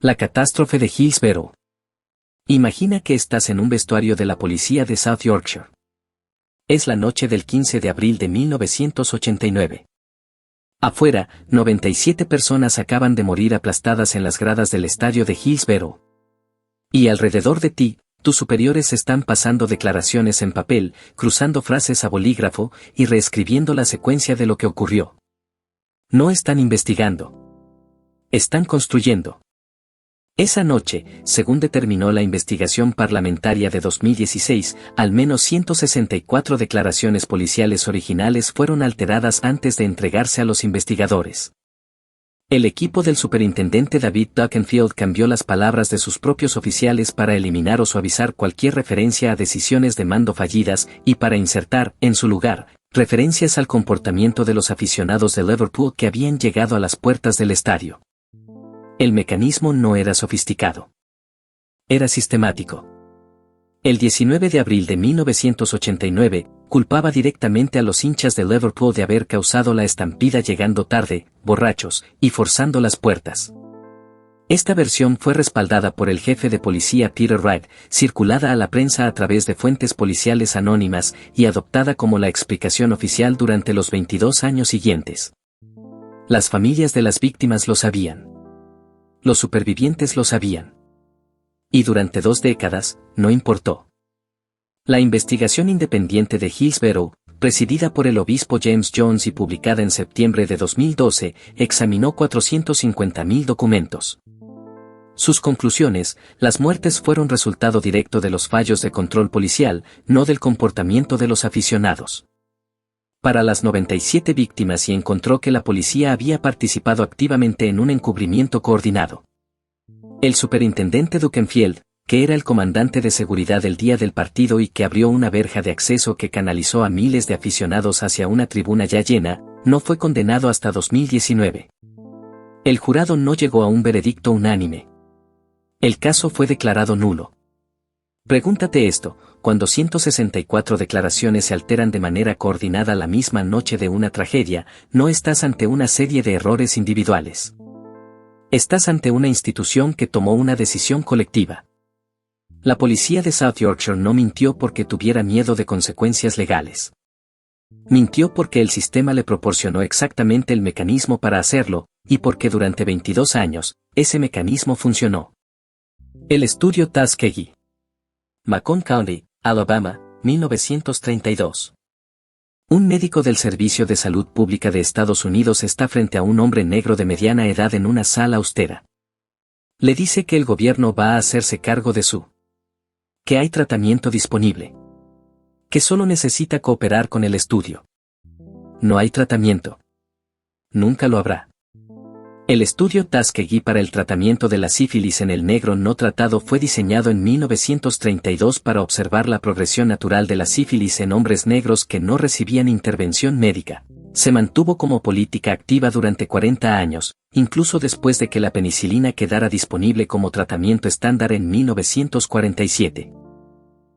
La catástrofe de Hillsborough. Imagina que estás en un vestuario de la policía de South Yorkshire. Es la noche del 15 de abril de 1989. Afuera, 97 personas acaban de morir aplastadas en las gradas del estadio de Hillsborough. Y alrededor de ti, tus superiores están pasando declaraciones en papel, cruzando frases a bolígrafo y reescribiendo la secuencia de lo que ocurrió. No están investigando. Están construyendo. Esa noche, según determinó la investigación parlamentaria de 2016, al menos 164 declaraciones policiales originales fueron alteradas antes de entregarse a los investigadores. El equipo del superintendente David Duckenfield cambió las palabras de sus propios oficiales para eliminar o suavizar cualquier referencia a decisiones de mando fallidas y para insertar, en su lugar, referencias al comportamiento de los aficionados de Liverpool que habían llegado a las puertas del estadio. El mecanismo no era sofisticado. Era sistemático. El 19 de abril de 1989, culpaba directamente a los hinchas de Liverpool de haber causado la estampida llegando tarde, borrachos, y forzando las puertas. Esta versión fue respaldada por el jefe de policía Peter Wright, circulada a la prensa a través de fuentes policiales anónimas y adoptada como la explicación oficial durante los 22 años siguientes. Las familias de las víctimas lo sabían. Los supervivientes lo sabían. Y durante 2 décadas, no importó. La investigación independiente de Hillsborough, presidida por el obispo James Jones y publicada en septiembre de 2012, examinó 450.000 documentos. Sus conclusiones: las muertes fueron resultado directo de los fallos de control policial, no del comportamiento de los aficionados. Para las 97 víctimas y encontró que la policía había participado activamente en un encubrimiento coordinado. El superintendente Duckenfield, que era el comandante de seguridad el día del partido y que abrió una verja de acceso que canalizó a miles de aficionados hacia una tribuna ya llena, no fue condenado hasta 2019. El jurado no llegó a un veredicto unánime. El caso fue declarado nulo. Pregúntate esto: cuando 164 declaraciones se alteran de manera coordinada la misma noche de una tragedia, no estás ante una serie de errores individuales. Estás ante una institución que tomó una decisión colectiva. La policía de South Yorkshire no mintió porque tuviera miedo de consecuencias legales. Mintió porque el sistema le proporcionó exactamente el mecanismo para hacerlo, y porque durante 22 años, ese mecanismo funcionó. El estudio Tuskegee. Macon County, Alabama, 1932. Un médico del Servicio de Salud Pública de Estados Unidos está frente a un hombre negro de mediana edad en una sala austera. Le dice que el gobierno va a hacerse cargo de que hay tratamiento disponible. Que solo necesita cooperar con el estudio. No hay tratamiento. Nunca lo habrá. El estudio Tuskegee para el tratamiento de la sífilis en el negro no tratado fue diseñado en 1932 para observar la progresión natural de la sífilis en hombres negros que no recibían intervención médica. Se mantuvo como política activa durante 40 años, incluso después de que la penicilina quedara disponible como tratamiento estándar en 1947.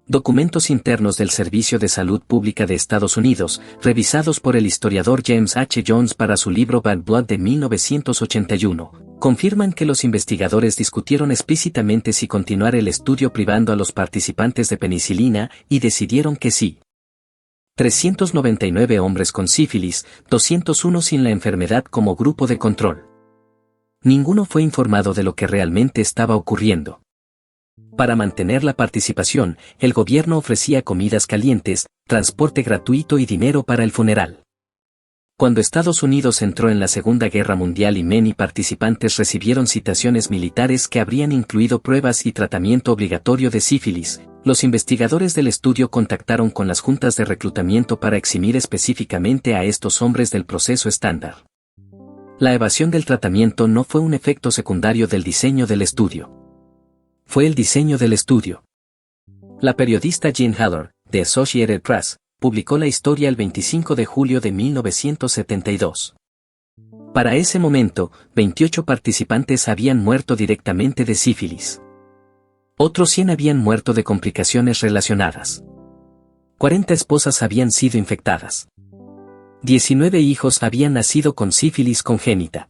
Documentos internos del Servicio de Salud Pública de Estados Unidos, revisados por el historiador James H. Jones para su libro Bad Blood de 1981, confirman que los investigadores discutieron explícitamente si continuar el estudio privando a los participantes de penicilina, y decidieron que sí. 399 hombres con sífilis, 201 sin la enfermedad como grupo de control. Ninguno fue informado de lo que realmente estaba ocurriendo. Para mantener la participación, el gobierno ofrecía comidas calientes, transporte gratuito y dinero para el funeral. Cuando Estados Unidos entró en la Segunda Guerra Mundial y participantes recibieron citaciones militares que habrían incluido pruebas y tratamiento obligatorio de sífilis, los investigadores del estudio contactaron con las juntas de reclutamiento para eximir específicamente a estos hombres del proceso estándar. La evasión del tratamiento no fue un efecto secundario del diseño del estudio. Fue el diseño del estudio. La periodista Jean Haller, de Associated Press, publicó la historia el 25 de julio de 1972. Para ese momento, 28 participantes habían muerto directamente de sífilis. Otros 100 habían muerto de complicaciones relacionadas. 40 esposas habían sido infectadas. 19 hijos habían nacido con sífilis congénita.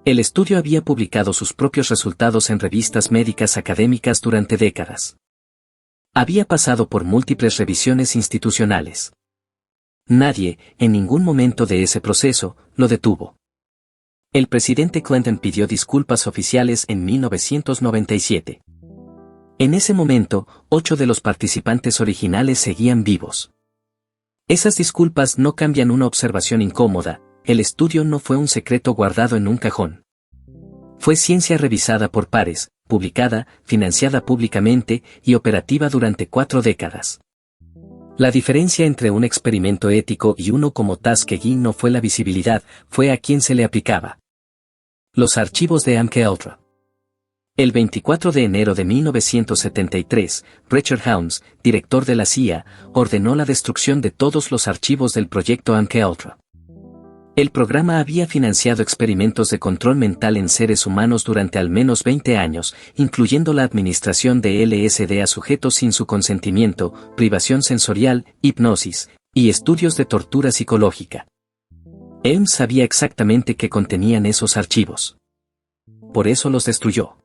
El estudio había publicado sus propios resultados en revistas médicas académicas durante décadas. Había pasado por múltiples revisiones institucionales. Nadie, en ningún momento de ese proceso, lo detuvo. El presidente Clinton pidió disculpas oficiales en 1997. En ese momento, 8 de los participantes originales seguían vivos. Esas disculpas no cambian una observación incómoda: el estudio no fue un secreto guardado en un cajón. Fue ciencia revisada por pares, publicada, financiada públicamente y operativa durante 4 décadas. La diferencia entre un experimento ético y uno como Tuskegee no fue la visibilidad, fue a quién se le aplicaba. Los archivos de MKUltra. El 24 de enero de 1973, Richard Helms, director de la CIA, ordenó la destrucción de todos los archivos del proyecto MKUltra. El programa había financiado experimentos de control mental en seres humanos durante al menos 20 años, incluyendo la administración de LSD a sujetos sin su consentimiento, privación sensorial, hipnosis, y estudios de tortura psicológica. Helms sabía exactamente qué contenían esos archivos. Por eso los destruyó.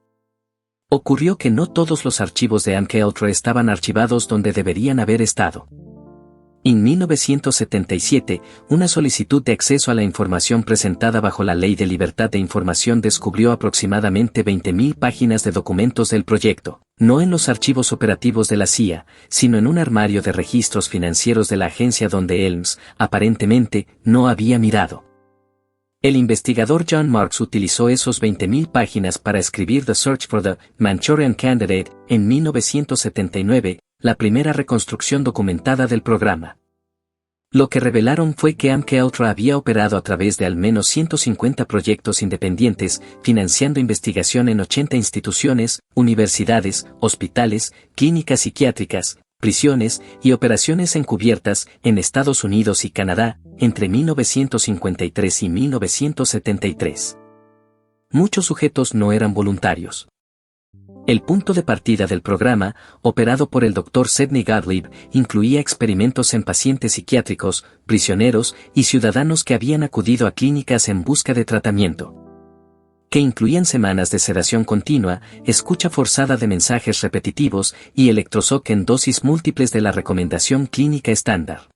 Ocurrió que no todos los archivos de MKUltra estaban archivados donde deberían haber estado. En 1977, una solicitud de acceso a la información presentada bajo la Ley de Libertad de Información descubrió aproximadamente 20.000 páginas de documentos del proyecto, no en los archivos operativos de la CIA, sino en un armario de registros financieros de la agencia donde Helms, aparentemente, no había mirado. El investigador John Marks utilizó esos 20.000 páginas para escribir The Search for the Manchurian Candidate, en 1979, la primera reconstrucción documentada del programa. Lo que revelaron fue que MKUltra había operado a través de al menos 150 proyectos independientes, financiando investigación en 80 instituciones, universidades, hospitales, clínicas psiquiátricas, prisiones y operaciones encubiertas en Estados Unidos y Canadá, entre 1953 y 1973. Muchos sujetos no eran voluntarios. El punto de partida del programa, operado por el Dr. Sidney Gottlieb, incluía experimentos en pacientes psiquiátricos, prisioneros y ciudadanos que habían acudido a clínicas en busca de tratamiento, que incluían semanas de sedación continua, escucha forzada de mensajes repetitivos y electroshock en dosis múltiples de la recomendación clínica estándar.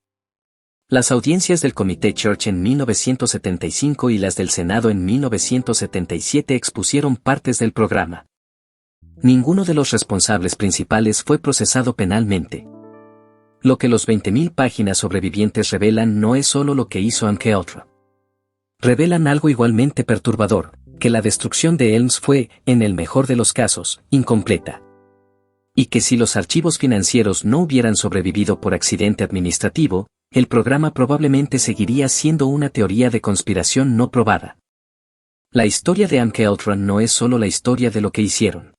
Las audiencias del Comité Church en 1975 y las del Senado en 1977 expusieron partes del programa. Ninguno de los responsables principales fue procesado penalmente. Lo que los 20.000 páginas sobrevivientes revelan no es solo lo que hizo MKUltra. Revelan algo igualmente perturbador, que la destrucción de Helms fue, en el mejor de los casos, incompleta. Y que si los archivos financieros no hubieran sobrevivido por accidente administrativo, el programa probablemente seguiría siendo una teoría de conspiración no probada. La historia de MKUltra no es solo la historia de lo que hicieron.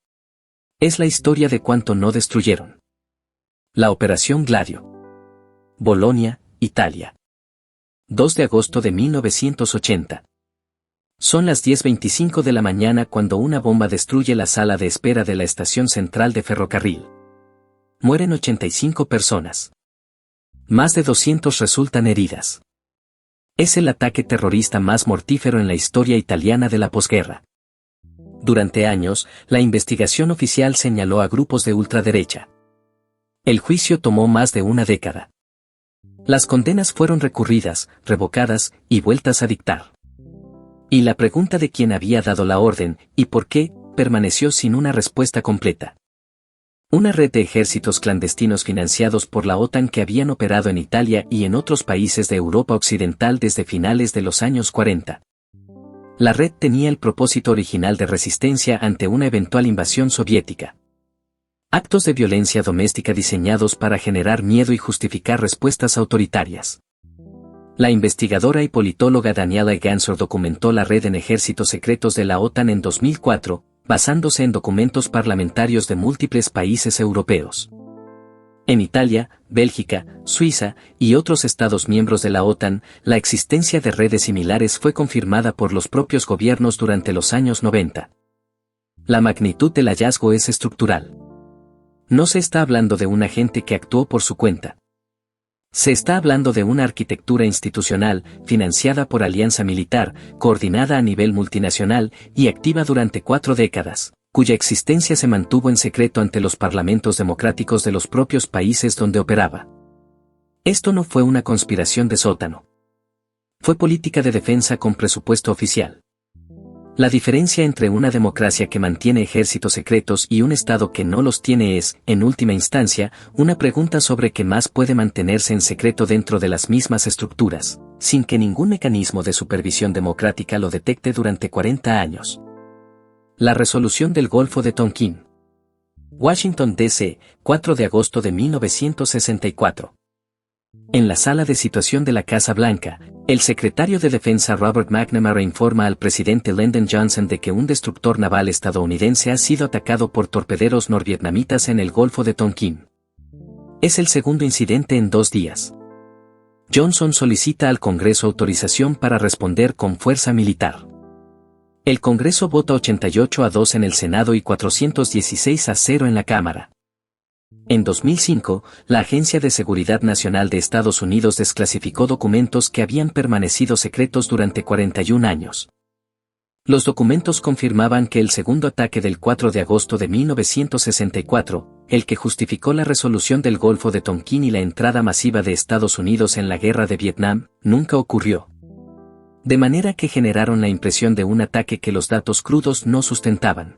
Es la historia de cuánto no destruyeron. La Operación Gladio. Bolonia, Italia. 2 de agosto de 1980. Son las 10:25 de la mañana cuando una bomba destruye la sala de espera de la estación central de ferrocarril. Mueren 85 personas. Más de 200 resultan heridas. Es el ataque terrorista más mortífero en la historia italiana de la posguerra. Durante años, la investigación oficial señaló a grupos de ultraderecha. El juicio tomó más de una década. Las condenas fueron recurridas, revocadas y vueltas a dictar. Y la pregunta de quién había dado la orden y por qué permaneció sin una respuesta completa. Una red de ejércitos clandestinos financiados por la OTAN que habían operado en Italia y en otros países de Europa Occidental desde finales de los años 40. La red tenía el propósito original de resistencia ante una eventual invasión soviética. Actos de violencia doméstica diseñados para generar miedo y justificar respuestas autoritarias. La investigadora y politóloga Daniela Gansor documentó la red en ejércitos secretos de la OTAN en 2004, basándose en documentos parlamentarios de múltiples países europeos. En Italia, Bélgica, Suiza y otros estados miembros de la OTAN, la existencia de redes similares fue confirmada por los propios gobiernos durante los años 90. La magnitud del hallazgo es estructural. No se está hablando de un agente que actuó por su cuenta. Se está hablando de una arquitectura institucional, financiada por alianza militar, coordinada a nivel multinacional y activa durante 4 décadas, cuya existencia se mantuvo en secreto ante los parlamentos democráticos de los propios países donde operaba. Esto no fue una conspiración de sótano. Fue política de defensa con presupuesto oficial. La diferencia entre una democracia que mantiene ejércitos secretos y un Estado que no los tiene es, en última instancia, una pregunta sobre qué más puede mantenerse en secreto dentro de las mismas estructuras, sin que ningún mecanismo de supervisión democrática lo detecte durante 40 años. La resolución del Golfo de Tonkin. Washington, D.C., 4 de agosto de 1964. En la sala de situación de la Casa Blanca, el secretario de Defensa Robert McNamara informa al presidente Lyndon Johnson de que un destructor naval estadounidense ha sido atacado por torpederos norvietnamitas en el Golfo de Tonkin. Es el segundo incidente en 2 días. Johnson solicita al Congreso autorización para responder con fuerza militar. El Congreso vota 88-2 en el Senado y 416-0 en la Cámara. En 2005, la Agencia de Seguridad Nacional de Estados Unidos desclasificó documentos que habían permanecido secretos durante 41 años. Los documentos confirmaban que el segundo ataque del 4 de agosto de 1964, el que justificó la resolución del Golfo de Tonkin y la entrada masiva de Estados Unidos en la Guerra de Vietnam, nunca ocurrió. De manera que generaron la impresión de un ataque que los datos crudos no sustentaban.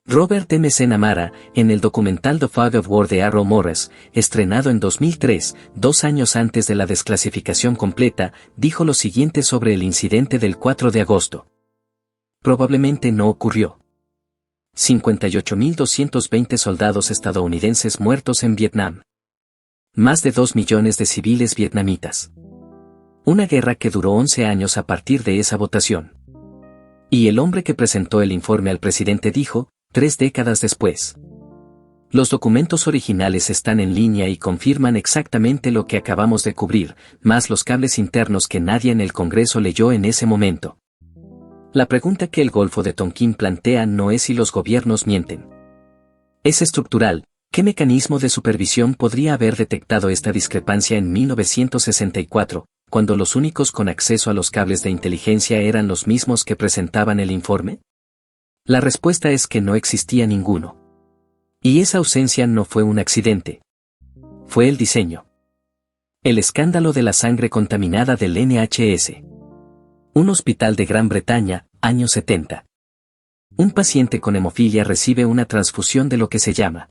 Robert M. McNamara, en el documental The Fog of War de Arrow Morris, estrenado en 2003, 2 años antes de la desclasificación completa, dijo lo siguiente sobre el incidente del 4 de agosto. Probablemente no ocurrió. 58.220 soldados estadounidenses muertos en Vietnam. Más de 2 millones de civiles vietnamitas. Una guerra que duró 11 años a partir de esa votación. Y el hombre que presentó el informe al presidente dijo, 3 décadas después. Los documentos originales están en línea y confirman exactamente lo que acabamos de cubrir, más los cables internos que nadie en el Congreso leyó en ese momento. La pregunta que el Golfo de Tonkin plantea no es si los gobiernos mienten. Es estructural. ¿Qué mecanismo de supervisión podría haber detectado esta discrepancia en 1964, cuando los únicos con acceso a los cables de inteligencia eran los mismos que presentaban el informe? La respuesta es que no existía ninguno. Y esa ausencia no fue un accidente. Fue el diseño. El escándalo de la sangre contaminada del NHS. Un hospital de Gran Bretaña, años 70. Un paciente con hemofilia recibe una transfusión de lo que se llama.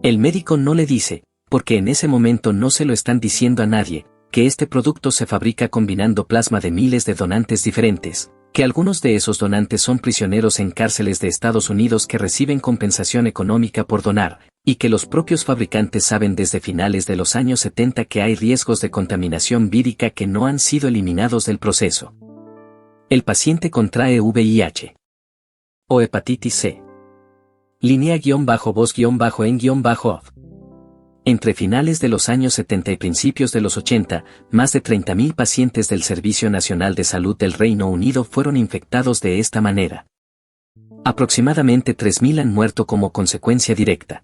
El médico no le dice, porque en ese momento no se lo están diciendo a nadie, que este producto se fabrica combinando plasma de miles de donantes diferentes, que algunos de esos donantes son prisioneros en cárceles de Estados Unidos que reciben compensación económica por donar, y que los propios fabricantes saben desde finales de los años 70 que hay riesgos de contaminación vírica que no han sido eliminados del proceso. El paciente contrae VIH. O hepatitis C. Línea-voz-en-off. Entre finales de los años 70 y principios de los 80, más de 30.000 pacientes del Servicio Nacional de Salud del Reino Unido fueron infectados de esta manera. Aproximadamente 3.000 han muerto como consecuencia directa.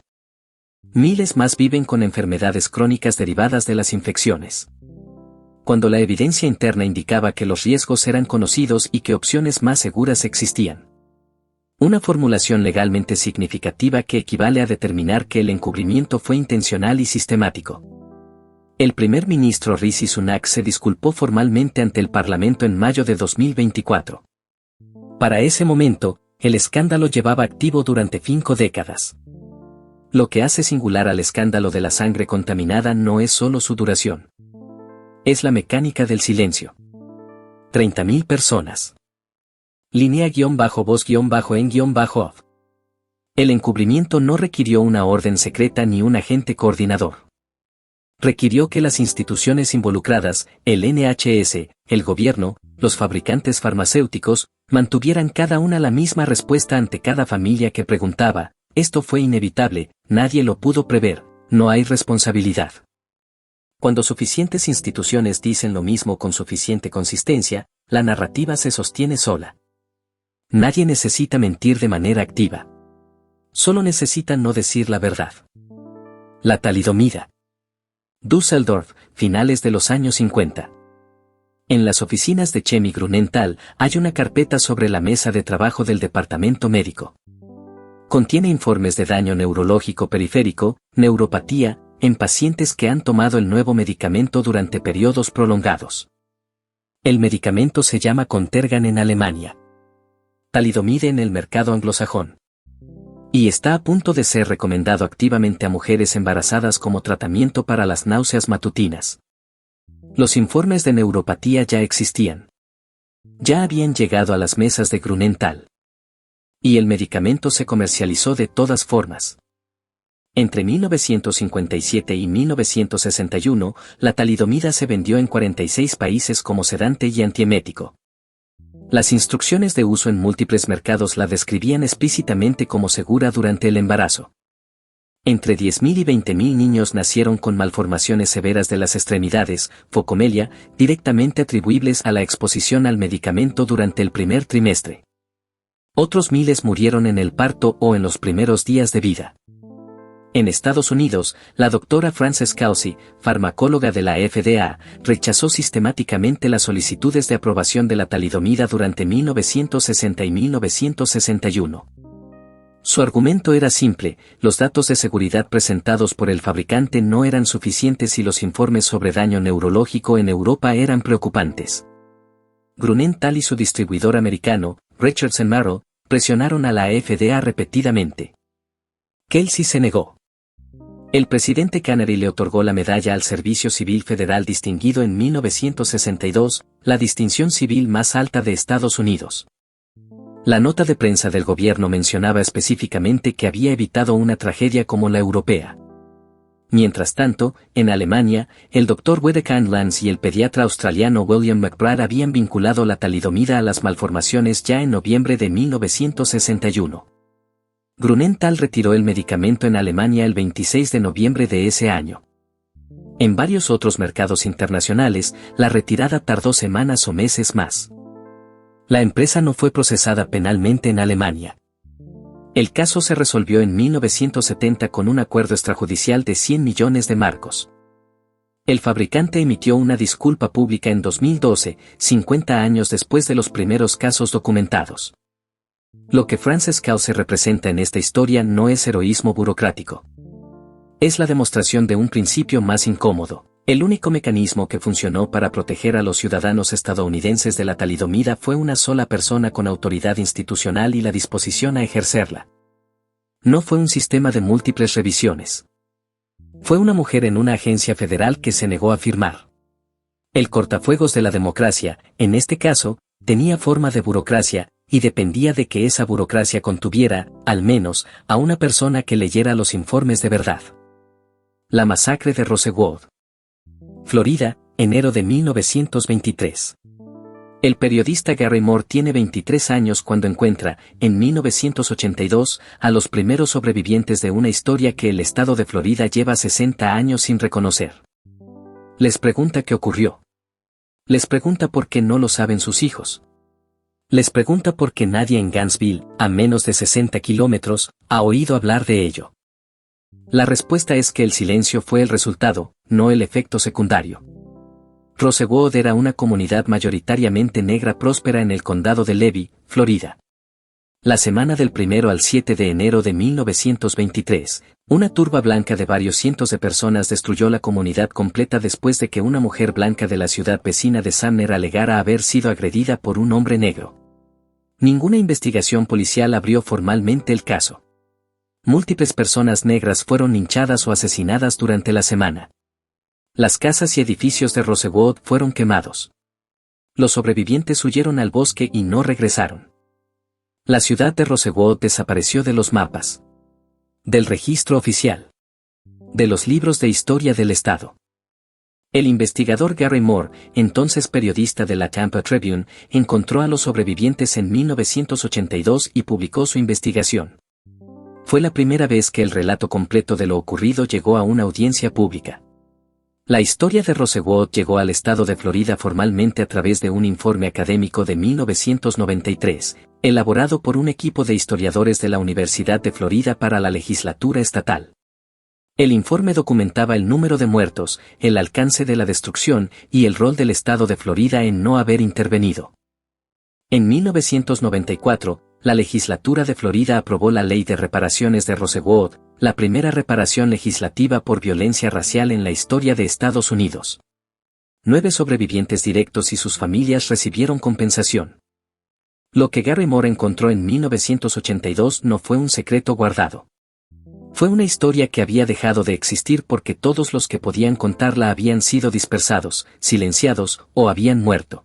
Miles más viven con enfermedades crónicas derivadas de las infecciones. Cuando la evidencia interna indicaba que los riesgos eran conocidos y que opciones más seguras existían. Una formulación legalmente significativa que equivale a determinar que el encubrimiento fue intencional y sistemático. El primer ministro Rishi Sunak se disculpó formalmente ante el Parlamento en mayo de 2024. Para ese momento, el escándalo llevaba activo durante 5 décadas. Lo que hace singular al escándalo de la sangre contaminada no es solo su duración. Es la mecánica del silencio. 30.000 personas. Línea-voz-en-off. El encubrimiento no requirió una orden secreta ni un agente coordinador. Requirió que las instituciones involucradas, el NHS, el gobierno, los fabricantes farmacéuticos, mantuvieran cada una la misma respuesta ante cada familia que preguntaba, esto fue inevitable, nadie lo pudo prever, no hay responsabilidad. Cuando suficientes instituciones dicen lo mismo con suficiente consistencia, la narrativa se sostiene sola. Nadie necesita mentir de manera activa. Solo necesita no decir la verdad. La talidomida. Düsseldorf, finales de los años 50. En las oficinas de Chemie Grünenthal hay una carpeta sobre la mesa de trabajo del departamento médico. Contiene informes de daño neurológico periférico, neuropatía, en pacientes que han tomado el nuevo medicamento durante periodos prolongados. El medicamento se llama Contergan en Alemania. Talidomide en el mercado anglosajón. Y está a punto de ser recomendado activamente a mujeres embarazadas como tratamiento para las náuseas matutinas. Los informes de neuropatía ya existían. Ya habían llegado a las mesas de Grünenthal. Y el medicamento se comercializó de todas formas. Entre 1957 y 1961, la talidomida se vendió en 46 países como sedante y antiemético. Las instrucciones de uso en múltiples mercados la describían explícitamente como segura durante el embarazo. Entre 10.000 y 20.000 niños nacieron con malformaciones severas de las extremidades, focomelia, directamente atribuibles a la exposición al medicamento durante el primer trimestre. Otros miles murieron en el parto o en los primeros días de vida. En Estados Unidos, la doctora Frances Kelsey, farmacóloga de la FDA, rechazó sistemáticamente las solicitudes de aprobación de la talidomida durante 1960 y 1961. Su argumento era simple: los datos de seguridad presentados por el fabricante no eran suficientes y los informes sobre daño neurológico en Europa eran preocupantes. Grünenthal y su distribuidor americano, Richardson Merrill, presionaron a la FDA repetidamente. Kelsey se negó. El presidente Kennedy le otorgó la Medalla al Servicio Civil Federal Distinguido en 1962, la distinción civil más alta de Estados Unidos. La nota de prensa del gobierno mencionaba específicamente que había evitado una tragedia como la europea. Mientras tanto, en Alemania, el Dr. Wedekind Lanz y el pediatra australiano William McBride habían vinculado la talidomida a las malformaciones ya en noviembre de 1961. Grünenthal retiró el medicamento en Alemania el 26 de noviembre de ese año. En varios otros mercados internacionales, la retirada tardó semanas o meses más. La empresa no fue procesada penalmente en Alemania. El caso se resolvió en 1970 con un acuerdo extrajudicial de 100 millones de marcos. El fabricante emitió una disculpa pública en 2012, 50 años después de los primeros casos documentados. Lo que Frances Kelsey representa en esta historia no es heroísmo burocrático. Es la demostración de un principio más incómodo. El único mecanismo que funcionó para proteger a los ciudadanos estadounidenses de la talidomida fue una sola persona con autoridad institucional y la disposición a ejercerla. No fue un sistema de múltiples revisiones. Fue una mujer en una agencia federal que se negó a firmar. El cortafuegos de la democracia, en este caso, tenía forma de burocracia, y dependía de que esa burocracia contuviera, al menos, a una persona que leyera los informes de verdad. La masacre de Rosewood. Florida, enero de 1923. El periodista Gary Moore tiene 23 años cuando encuentra, en 1982, a los primeros sobrevivientes de una historia que el estado de Florida lleva 60 años sin reconocer. Les pregunta qué ocurrió. Les pregunta por qué no lo saben sus hijos. Les pregunta por qué nadie en Gainesville, a menos de 60 kilómetros, ha oído hablar de ello. La respuesta es que el silencio fue el resultado, no el efecto secundario. Rosewood era una comunidad mayoritariamente negra próspera en el condado de Levy, Florida. La semana del 1 al 7 de enero de 1923, una turba blanca de varios cientos de personas destruyó la comunidad completa después de que una mujer blanca de la ciudad vecina de Sumner alegara haber sido agredida por un hombre negro. Ninguna investigación policial abrió formalmente el caso. Múltiples personas negras fueron linchadas o asesinadas durante la semana. Las casas y edificios de Rosewood fueron quemados. Los sobrevivientes huyeron al bosque y no regresaron. La ciudad de Rosewood desapareció de los mapas, del registro oficial, de los libros de historia del estado. El investigador Gary Moore, entonces periodista de la Tampa Tribune, encontró a los sobrevivientes en 1982 y publicó su investigación. Fue la primera vez que el relato completo de lo ocurrido llegó a una audiencia pública. La historia de Rosewood llegó al estado de Florida formalmente a través de un informe académico de 1993, elaborado por un equipo de historiadores de la Universidad de Florida para la legislatura estatal. El informe documentaba el número de muertos, el alcance de la destrucción y el rol del estado de Florida en no haber intervenido. En 1994, la legislatura de Florida aprobó la Ley de Reparaciones de Rosewood, la primera reparación legislativa por violencia racial en la historia de Estados Unidos. 9 sobrevivientes directos y sus familias recibieron compensación. Lo que Gary Moore encontró en 1982 no fue un secreto guardado. Fue una historia que había dejado de existir porque todos los que podían contarla habían sido dispersados, silenciados o habían muerto.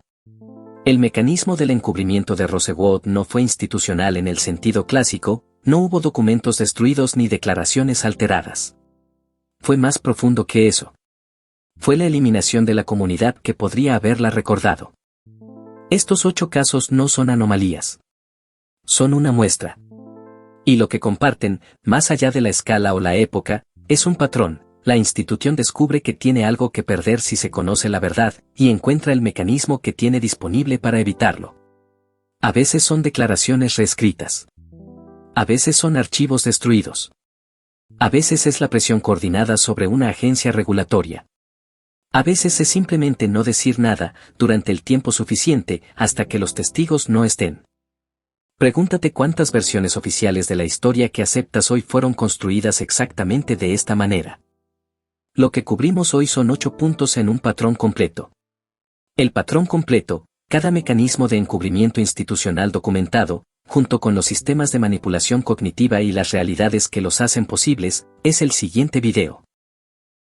El mecanismo del encubrimiento de Rosewood no fue institucional en el sentido clásico, no hubo documentos destruidos ni declaraciones alteradas. Fue más profundo que eso. Fue la eliminación de la comunidad que podría haberla recordado. Estos 8 casos no son anomalías. Son una muestra. Y lo que comparten, más allá de la escala o la época, es un patrón. La institución descubre que tiene algo que perder si se conoce la verdad, y encuentra el mecanismo que tiene disponible para evitarlo. A veces son declaraciones reescritas. A veces son archivos destruidos. A veces es la presión coordinada sobre una agencia regulatoria. A veces es simplemente no decir nada, durante el tiempo suficiente, hasta que los testigos no estén. Pregúntate cuántas versiones oficiales de la historia que aceptas hoy fueron construidas exactamente de esta manera. Lo que cubrimos hoy son 8 puntos en un patrón completo. El patrón completo, cada mecanismo de encubrimiento institucional documentado, junto con los sistemas de manipulación cognitiva y las realidades que los hacen posibles, es el siguiente video.